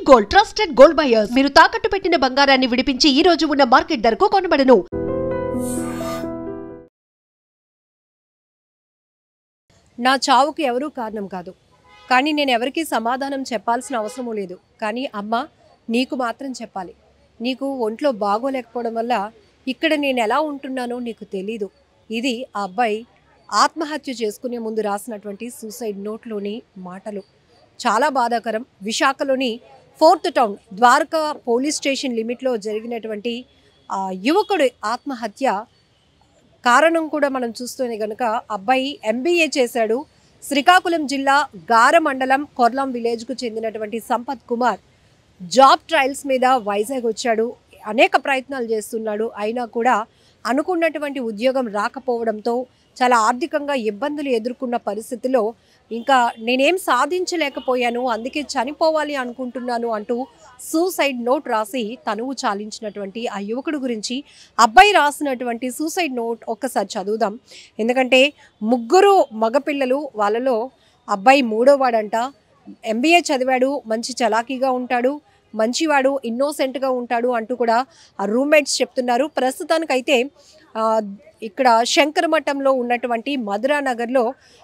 Gold trusted gold buyers మీరు తాకట్టు పెట్టిన బంగారాన్ని విడిపించి ఈ రోజు ఉన్న మార్కెట్ ధరకు కొనబడను. నా చావుకి ఎవరూ కారణం కాదు, కానీ నేను ఎవరికీ సమాధానం చెప్పాల్సిన అవసరం లేదు. కానీ అమ్మ, నీకు మాత్రం చెప్పాలి. నీకు ఒంట్లో బాగోలేకపోవడం వల్ల ఇక్కడ నేను ఎలా ఉంటున్నానో నీకు తెలీదు. ఇది ఆ అబ్బాయి ఆత్మహత్య చేసుకునే ముందు రాసినటువంటి సూసైడ్ నోట్లోని మాటలు. చాలా బాధాకరం. విశాఖలోని 4th town Dwaraka police station లిమిట్లో జరిగినటువంటి యువకుడి ఆత్మహత్య కారణం కూడా మనం చూస్తూనే కనుక అబ్బాయి MBA చేశాడు. శ్రీకాకుళం జిల్లా గార మండలం కొర్లం విలేజ్కు చెందినటువంటి సంపత్ కుమార్ జాబ్ ట్రయల్స్ మీద వైజాగ్ వచ్చాడు. అనేక ప్రయత్నాలు చేస్తున్నాడు. అయినా కూడా అనుకున్నటువంటి ఉద్యోగం రాకపోవడంతో చాలా ఆర్థికంగా ఇబ్బందులు ఎదుర్కొన్న పరిస్థితిలో ఇంకా నేనేం సాధించలేకపోయాను, అందుకే చనిపోవాలి అనుకుంటున్నాను అంటూ సూసైడ్ నోట్ రాసి తనువు చాలించినటువంటి ఆ యువకుడు గురించి అబ్బాయి రాసినటువంటి సూసైడ్ నోట్ ఒక్కసారి చదువుదాం. ఎందుకంటే ముగ్గురు మగపిల్లలు, వాళ్ళలో అబ్బాయి మూడోవాడంట. MBA చదివాడు, మంచి చలాకీగా ఉంటాడు, మంచివాడు, ఇన్నోసెంట్గా ఉంటాడు అంటూ కూడా ఆ రూమ్మేట్స్ చెప్తున్నారు. ప్రస్తుతానికైతే ఇక్కడ శంకరమఠంలో ఉన్నటువంటి మధురా నగర్లో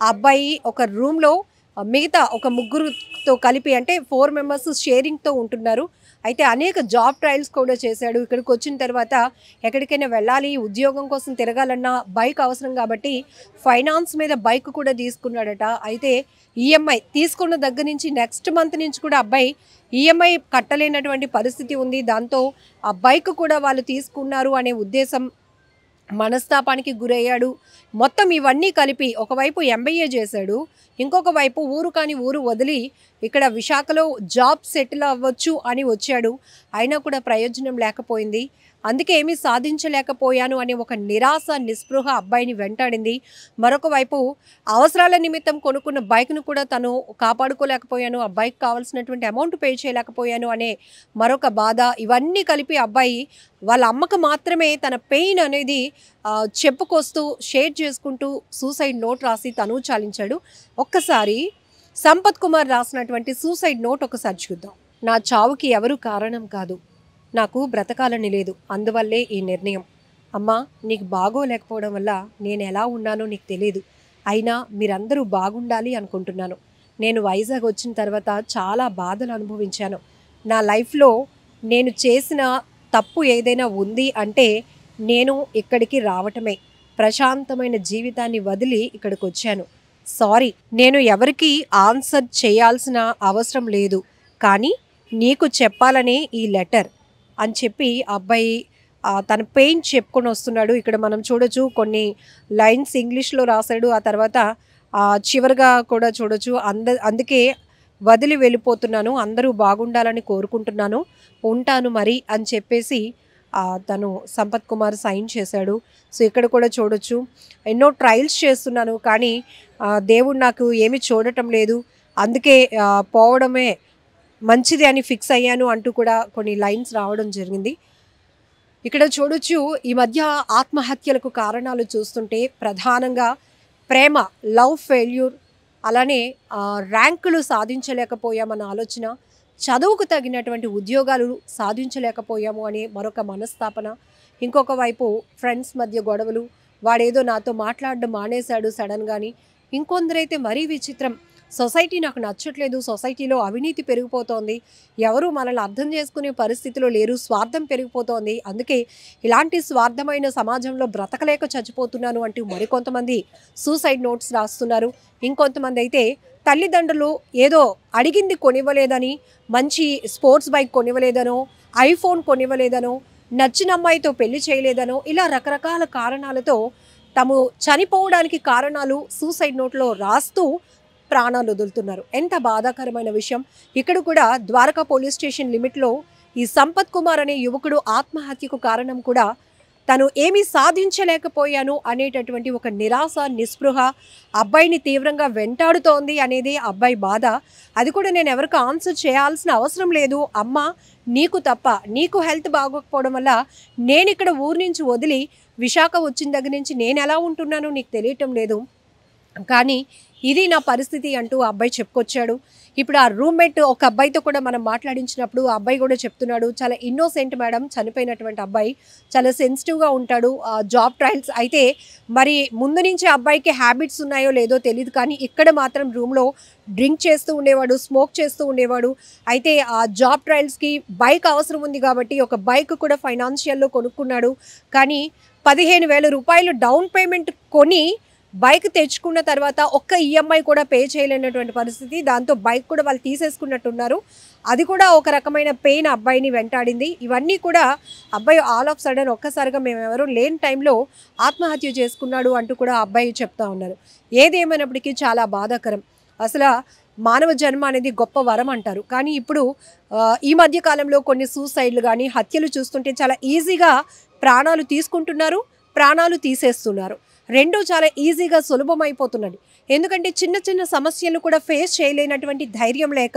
ఆ అబ్బాయి ఒక రూమ్లో మిగతా ఒక ముగ్గురుతో కలిపి, అంటే 4 మెంబర్స్ షేరింగ్తో ఉంటున్నారు. అయితే అనేక జాబ్ ట్రయల్స్ కూడా చేశాడు. ఇక్కడికి వచ్చిన తర్వాత ఎక్కడికైనా వెళ్ళాలి, ఉద్యోగం కోసం తిరగాలన్నా బైక్ అవసరం కాబట్టి ఫైనాన్స్ మీద బైక్ కూడా తీసుకున్నాడట. అయితే EMI తీసుకున్న దగ్గర నుంచి నెక్స్ట్ మంత్ నుంచి కూడా అబ్బాయి EMI కట్టలేనటువంటి పరిస్థితి ఉంది. దాంతో ఆ బైక్ కూడా వాళ్ళు తీసుకున్నారు అనే ఉద్దేశం, మనస్తాపానికి గురయ్యాడు. మొత్తం ఇవన్నీ కలిపి ఒకవైపు MBA చేశాడు, ఇంకొక వైపు ఊరు కాని ఊరు వదిలి ఇక్కడ విశాఖలో జాబ్ సెటిల్ అవ్వచ్చు అని వచ్చాడు. అయినా కూడా ప్రయోజనం లేకపోయింది. అందుకే ఏమీ సాధించలేకపోయాను అనే ఒక నిరాశ, నిస్పృహ అబ్బాయిని వెంటాడింది. మరొక వైపు అవసరాల నిమిత్తం కొనుక్కున్న బైక్ను కూడా తను కాపాడుకోలేకపోయాను, ఆ బైక్ కావాల్సినటువంటి అమౌంట్ పే చేయలేకపోయాను అనే మరొక బాధ. ఇవన్నీ కలిపి అబ్బాయి వాళ్ళ అమ్మకు మాత్రమే తన పెయిన్ అనేది చెప్పుకొస్తూ షేర్ చేసుకుంటూ సూసైడ్ నోట్ రాసి తనువు చాలించాడు. ఒక్కసారి సంపత్ కుమార్ రాసినటువంటి సూసైడ్ నోట్ ఒకసారి చూద్దాం. నా చావుకి ఎవరు కారణం కాదు, నాకు బ్రతకాలని లేదు, అందువల్లే ఈ నిర్ణయం. అమ్మా, నీకు బాగోలేకపోవడం వల్ల నేను ఎలా ఉన్నానో నీకు తెలియదు. అయినా మీరందరూ బాగుండాలి అనుకుంటున్నాను. నేను వైజాగ్ వచ్చిన తర్వాత చాలా బాధలు అనుభవించాను. నా లైఫ్లో నేను చేసిన తప్పు ఏదైనా ఉంది అంటే నేను ఇక్కడికి రావటమే. ప్రశాంతమైన జీవితాన్ని వదిలి ఇక్కడికి వచ్చాను. సారీ, నేను ఎవరికి ఆన్సర్ చేయాల్సిన అవసరం లేదు, కానీ నీకు చెప్పాలనే ఈ లెటర్ అని చెప్పి అబ్బాయి తన పెయిన్ చెప్పుకొని వస్తున్నాడు. ఇక్కడ మనం చూడొచ్చు, కొన్ని లైన్స్ ఇంగ్లీష్లో రాశాడు. ఆ తర్వాత చివరిగా కూడా చూడొచ్చు, అందుకే వదిలి వెళ్ళిపోతున్నాను, అందరూ బాగుండాలని కోరుకుంటున్నాను, ఉంటాను మరి అని చెప్పేసి తను సంపత్ కుమార్ సైన్ చేశాడు. సో ఇక్కడ కూడా చూడొచ్చు, ఎన్నో ట్రయల్స్ చేస్తున్నాను కానీ దేవుడు నాకు ఏమీ చూడటం లేదు, అందుకే పోవడమే మంచిది అని ఫిక్స్ అయ్యాను అంటూ కూడా కొన్ని లైన్స్ రావడం జరిగింది. ఇక్కడ చూడొచ్చు, ఈ మధ్య ఆత్మహత్యలకు కారణాలు చూస్తుంటే ప్రధానంగా ప్రేమ, లవ్ ఫెయిల్యూర్, అలానే ర్యాంకులు సాధించలేకపోయామన్న ఆలోచన, చదువుకు తగినటువంటి ఉద్యోగాలు సాధించలేకపోయాము అనే మరొక మనస్తాపన, ఇంకొక వైపు ఫ్రెండ్స్ మధ్య గొడవలు, వాడేదో నాతో మాట్లాడడం మానేశాడు సడన్గాని, ఇంకొందరైతే మరీ విచిత్రం, సొసైటీ నాకు నచ్చట్లేదు, సొసైటీలో అవినీతి పెరిగిపోతోంది, ఎవరు మనల్ని అర్థం చేసుకునే పరిస్థితిలో లేరు, స్వార్థం పెరిగిపోతోంది, అందుకే ఇలాంటి స్వార్థమైన సమాజంలో బ్రతకలేక చచ్చిపోతున్నాను అంటూ మరికొంతమంది సూసైడ్ నోట్స్ రాస్తున్నారు. ఇంకొంతమంది అయితే తల్లిదండ్రులు ఏదో అడిగింది కొనివ్వలేదని, మంచి స్పోర్ట్స్ బైక్ కొనివ్వలేదనో, ఐఫోన్ కొనివ్వలేదనో, నచ్చిన అమ్మాయితో పెళ్లి చేయలేదనో, ఇలా రకరకాల కారణాలతో తాము చనిపోవడానికి కారణాలు సూసైడ్ నోట్లో రాస్తూ ప్రాణాలు వదులుతున్నారు. ఎంత బాధాకరమైన విషయం. ఇక్కడ కూడా ద్వారకా పోలీస్ స్టేషన్ లిమిట్లో ఈ సంపత్ కుమార్ అనే యువకుడు ఆత్మహత్యకు కారణం కూడా తను ఏమీ సాధించలేకపోయాను అనేటటువంటి ఒక నిరాశ, నిస్పృహ అబ్బాయిని తీవ్రంగా వెంటాడుతోంది అనేది అబ్బాయి బాధ. అది కూడా నేను ఎవరికి ఆన్సర్ చేయాల్సిన అవసరం లేదు అమ్మ, నీకు తప్ప. నీకు హెల్త్ బాగోకపోవడం వల్ల నేను ఇక్కడ ఊరి నుంచి వదిలి విశాఖ వచ్చిన దగ్గర నుంచి నేను ఎలా ఉంటున్నానో నీకు తెలియటం లేదు. కానీ ఇది నా పరిస్థితి అంటూ ఆ అబ్బాయి చెప్పుకొచ్చాడు. ఇప్పుడు ఆ రూమ్మేట్ ఒక అబ్బాయితో కూడా మనం మాట్లాడించినప్పుడు ఆ అబ్బాయి కూడా చెప్తున్నాడు, చాలా ఇన్నోసెంట్ మేడం చనిపోయినటువంటి అబ్బాయి, చాలా సెన్సిటివ్గా ఉంటాడు. జాబ్ ట్రయల్స్ అయితే మరి ముందు నుంచి అబ్బాయికి హ్యాబిట్స్ ఉన్నాయో లేదో తెలియదు, కానీ ఇక్కడ మాత్రం రూమ్లో డ్రింక్ చేస్తూ ఉండేవాడు, స్మోక్ చేస్తూ ఉండేవాడు. అయితే ఆ జాబ్ ట్రయల్స్కి బైక్ అవసరం ఉంది కాబట్టి ఒక బైక్ కూడా ఫైనాన్షియల్లో కొనుక్కున్నాడు. కానీ 15,000 రూపాయలు డౌన్ పేమెంట్ కొని బైక్ తెచ్చుకున్న తర్వాత ఒక్క ఈఎంఐ కూడా పే చేయలేనటువంటి పరిస్థితి. దాంతో బైక్ కూడా వాళ్ళు తీసేసుకున్నట్టున్నారు. అది కూడా ఒక రకమైన పెయిన్ అబ్బాయిని వెంటాడింది. ఇవన్నీ కూడా అబ్బాయి ఆల్ ఆఫ్ సడన్ ఒక్కసారిగా మేము ఎవరు లేని టైంలో ఆత్మహత్య చేసుకున్నాడు అంటూ కూడా అబ్బాయి చెప్తా ఉన్నారు. ఏదేమైనప్పటికీ చాలా బాధాకరం. అసలు మానవ జన్మ అనేది గొప్ప వరం అంటారు, కానీ ఇప్పుడు ఈ మధ్య కాలంలో కొన్ని సూసైడ్లు కానీ హత్యలు చూస్తుంటే చాలా ఈజీగా ప్రాణాలు తీసుకుంటున్నారు, ప్రాణాలు తీసేస్తున్నారు. రెండూ చాలా ఈజీగా సులభమైపోతున్నది. ఎందుకంటే చిన్న చిన్న సమస్యలు కూడా ఫేస్ చేయలేనటువంటి ధైర్యం లేక,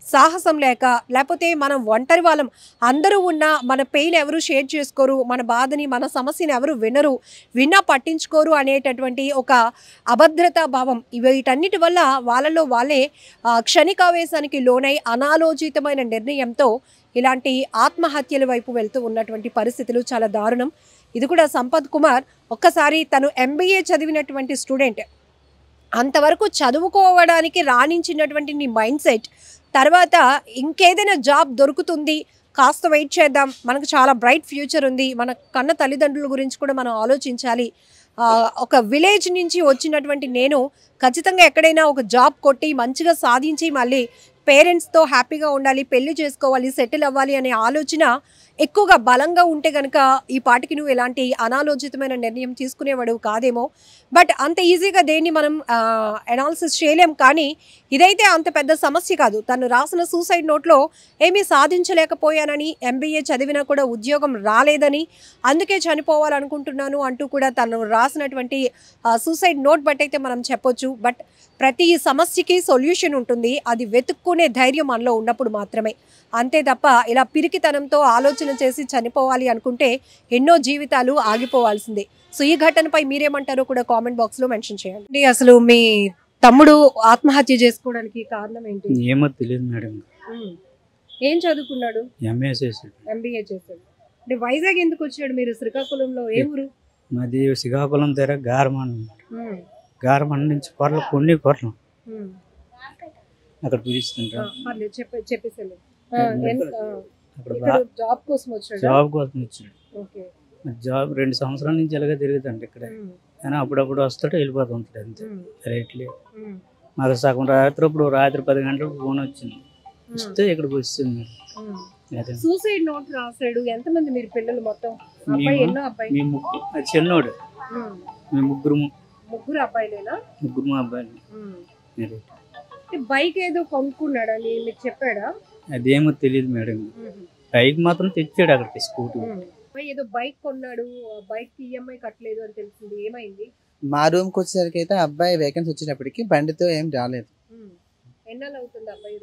సాహసం లేక, లేకపోతే మనం ఒంటరి వాళ్ళం, అందరూ ఉన్నా మన పెయిన్ ఎవరు షేర్ చేసుకోరు, మన బాధని మన సమస్యని ఎవరు వినరు, విన్నా పట్టించుకోరు అనేటటువంటి ఒక అభద్రతా భావం, వీటన్నిటి వల్ల వాళ్ళలో వాళ్ళే క్షణికావేశానికి లోనై అనాలోచితమైన నిర్ణయంతో ఇలాంటి ఆత్మహత్యల వైపు వెళ్తూ ఉన్నటువంటి పరిస్థితులు చాలా దారుణం. ఇది కూడా సంపత్ కుమార్ ఒక్కసారి తను MBA చదివినటువంటి స్టూడెంట్, అంతవరకు చదువుకోవడానికి రాణించినటువంటి నీ మైండ్ సెట్ తర్వాత ఇంకేదైనా జాబ్ దొరుకుతుంది, కాస్త వెయిట్ చేద్దాం, మనకు చాలా బ్రైట్ ఫ్యూచర్ ఉంది, మన కన్న తల్లిదండ్రుల గురించి కూడా మనం ఆలోచించాలి, ఒక విలేజ్ నుంచి వచ్చినటువంటి నేను ఖచ్చితంగా ఎక్కడైనా ఒక జాబ్ కొట్టి మంచిగా సాధించి మళ్ళీ పేరెంట్స్తో హ్యాపీగా ఉండాలి, పెళ్లి చేసుకోవాలి, సెటిల్ అవ్వాలి అనే ఆలోచన ఎక్కువగా బలంగా ఉంటే కనుక ఈ పాటికి నువ్వు ఎలాంటి అనాలోచితమైన నిర్ణయం తీసుకునేవాడు కాదేమో. బట్ అంత ఈజీగా దేన్ని మనం అనాలిసిస్ చేయలేం. కానీ ఇదైతే అంత పెద్ద సమస్య కాదు. తను రాసిన సూసైడ్ నోట్లో ఏమీ సాధించలేకపోయానని, MBA చదివినా కూడా ఉద్యోగం రాలేదని, అందుకే చనిపోవాలనుకుంటున్నాను అంటూ కూడా తను రాసినటువంటి సూసైడ్ నోట్ బట్ అయితే మనం చెప్పొచ్చు. బట్ ప్రతి సమస్యకి సొల్యూషన్ ఉంటుంది, అది వెతుక్కునే ధైర్యం మనలో ఉన్నప్పుడు మాత్రమే. అంతే తప్ప ఇలా పిరికితనంతో ఆలోచన చేసి చనిపోవాలి అనుకుంటే ఎన్నో జీవితాలు ఆగిపోవాల్సిందే. సో ఈ ఘటనపై మీరేమంటారో కూడా కామెంట్ బాక్స్ లో మెన్షన్ చేయండి. అసలు మీ తమ్ముడు ఆత్మహత్య చేసుకోవడానికి కారణం ఏంటి? ఏమో తెలియదు మేడం. ఏం చదువుకున్నాడు? MBA చేశాడు. MBA చేశాడు. అంటే వైజాగ్ ఎందుకు వచ్చాడు? మీరు శ్రీకాకుళంలో ఏ ఊరు? మాది శ్రీకాకుళం దగ్గర గారమండ నుంచి కొన్ని కొరలు అక్కడ పిలుస్తుంటారు. జాబ్ కోసం వచ్చాడు. జాబ్ 2 సంవత్సరాల నుంచి ఎలాగ తిరుగుతాండి ఇక్కడ. కానీ అప్పుడప్పుడు వస్తాడు, వెళ్ళిపోతూ ఉంటాడు అంతే. రైట్లే మాకు సగం రాత్రి 10 గంటలకు ఫోన్ వచ్చింది, వస్తే ఇక్కడికి వస్తుంది. సూసైడ్ నోట్ రాసాడు. ఎంతమంది మీరు పిల్లలు మొత్తం? అది చిన్నోడు. మేము ముగ్గురు అబ్బాయిలేనా? ముగ్గురు అబ్బాయిలు. బైక్ ఏదో కొనుక్కున్నాడని మీకు చెప్పాడా? అదేమో తెలియదు మేడం. బైక్ మాత్రం తెచ్చాడు అక్కడికి, స్కూటీ. ఏదో బైక్ కొన్నాడు, బైక్ EMI కట్టలేదు అని తెలిసింది. ఏమైంది? మా రూమ్కి వచ్చేసరికి అయితే అబ్బాయి వేకెన్సీ వచ్చేటప్పటికి బండితో ఏం రాలేదు. ఎన్నాళ్ళు అవుతుంది అబ్బాయి?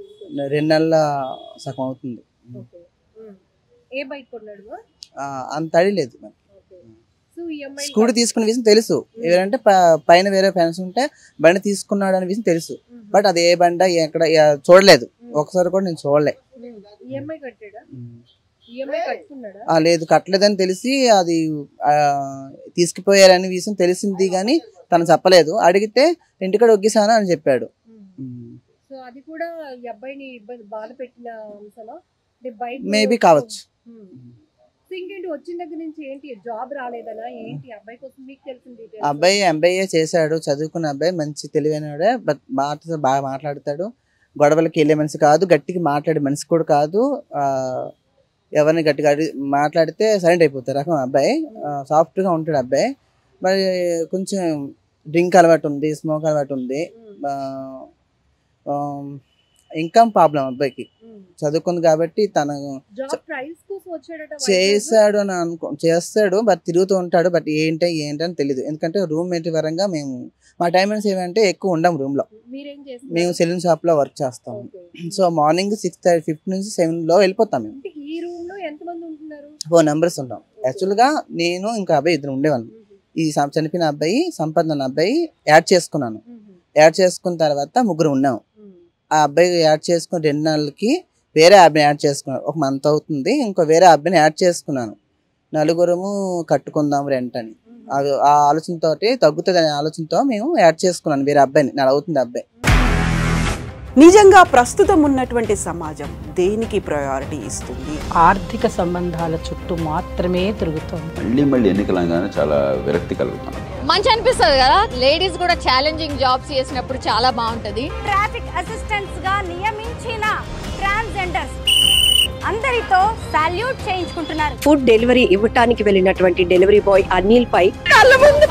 2 నెలల సగం అవుతుంది. ఏ బైక్ కొన్నాడు? అంత అడిలేదు. స్కూటీ తీసుకున్న విషయం తెలుసు, ఎవరంటే పైన వేరే ఫ్రెండ్స్ ఉంటే బండి తీసుకున్నాడు అనే విషయం తెలుసు. బట్ అది ఏ బండి ఎక్కడ చూడలేదు, ఒకసారి కూడా నేను చూడలే. లేదు, కట్టలేదని తెలిసి అది తీసుకుపోయారనే విషయం తెలిసింది, కానీ తను చెప్పలేదు. అడిగితే ఇంటికాడ ఒగ్గేసాను అని చెప్పాడు. మేబీ కావచ్చు. అబ్బాయి MBA చేశాడు, చదువుకున్న అబ్బాయి, మంచి తెలివైనడే. బట్ బాగా మాట్లాడతాడు, గొడవలకి వెళ్ళే మనిషి కాదు, గట్టిగా మాట్లాడే మనిషి కూడా కాదు. ఎవరిని గట్టిగా మాట్లాడితే సైలెంట్ అయిపోతారు రకం అబ్బాయి. సాఫ్ట్గా ఉంటాడు అబ్బాయి. మరి కొంచెం డ్రింక్ అలవాటు ఉంది, స్మోక్ అలవాటు ఉంది. ఇన్కమ్ ప్రాబ్లం అబ్బాయికి. చదువుకుంది కాబట్టి తను చేశాడు అని చేస్తాడు, బట్ తిరుగుతూ ఉంటాడు. బట్ ఏంటని తెలియదు. ఎందుకంటే రూమ్మేట్ పరంగా మేము మా టైమింగ్స్ ఏమంటే ఎక్కువ ఉండం రూమ్ లో. మేము సెలూన్ షాప్ లో వర్క్ చేస్తాము. సో మార్నింగ్ 6:30 నుంచి 7 వెళ్ళిపోతాం. మేము 4 మెంబర్స్ ఉంటాం. యాక్చువల్ గా నేను ఇంకా అబ్బాయి 2 ఉండేవాళ్ళం. ఈ చనిపోయిన అబ్బాయి సంపత్ అన్న అబ్బాయి యాడ్ చేసుకున్నాను. యాడ్ చేసుకున్న తర్వాత 3 ఉన్నాం. ఆ అబ్బాయి యాడ్ చేసుకుని 2 నెలలకి వేరే అబ్బాయిని యాడ్ చేసుకున్నాను. 1 మంత్ అవుతుంది, ఇంకో వేరే అబ్బాయిని యాడ్ చేసుకున్నాను. 4 కట్టుకుందాం రెంట్ అని. ఆ ఆలోచనతో తగ్గుతుంది అనే ఆలోచనతో మేము యాడ్ చేసుకున్నాను వేరే అబ్బాయిని. 4 అవుతుంది అబ్బాయి. నిజంగా ప్రస్తుతం ఉన్నటువంటి సమాజం దేనికి ప్రయారిటీ ఇస్తుంది? ఆర్థిక సంబంధాల చుట్టూ మాత్రమే తిరుగుతుంది. మళ్ళీ ఎన్నికలంగానే చాలా విరక్తి కలుగుతాను. మంచి అనిపిస్తుంది కదా, లేడీస్ కూడా ఛాలెంజింగ్ జాబ్స్ చేసినప్పుడు చాలా బాగుంటది. ట్రాఫిక్ అసిస్టెంట్స్ గా నియమించిన ట్రాన్స్జెండర్స్ అందరితో సాల్యూట్ చేయించుకుంటున్నారు. ఫుడ్ డెలివరీ ఇవ్వటానికి వెళ్ళినటువంటి డెలివరీ బాయ్ అనిల్ పై కళ్ళ ముందు